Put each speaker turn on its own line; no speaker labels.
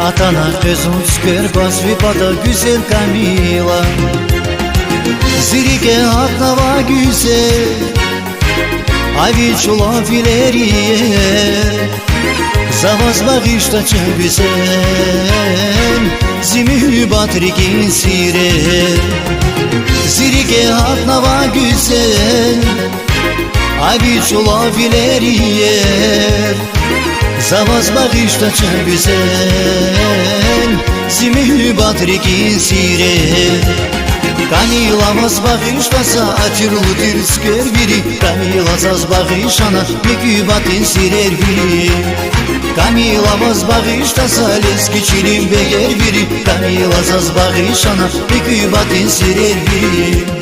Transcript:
Atana gözüm skör bas vipada güzel Kamila. Zirike atlava güzel Avi çula fileriye Zavaz bağışta çın güzel Zimi batrikin sire Zirike atlava güzel Avi çula fileriye Zavaz bağışta çın güzel Zimi batrikin sire Kamila vaz bağışlasa açırlı tırskör biri Kamila saz bağışana mükübatın sirer biri Kamila vaz bağışlasa leski çilim beger biri Kamila saz bağışana mükübatın sirer biri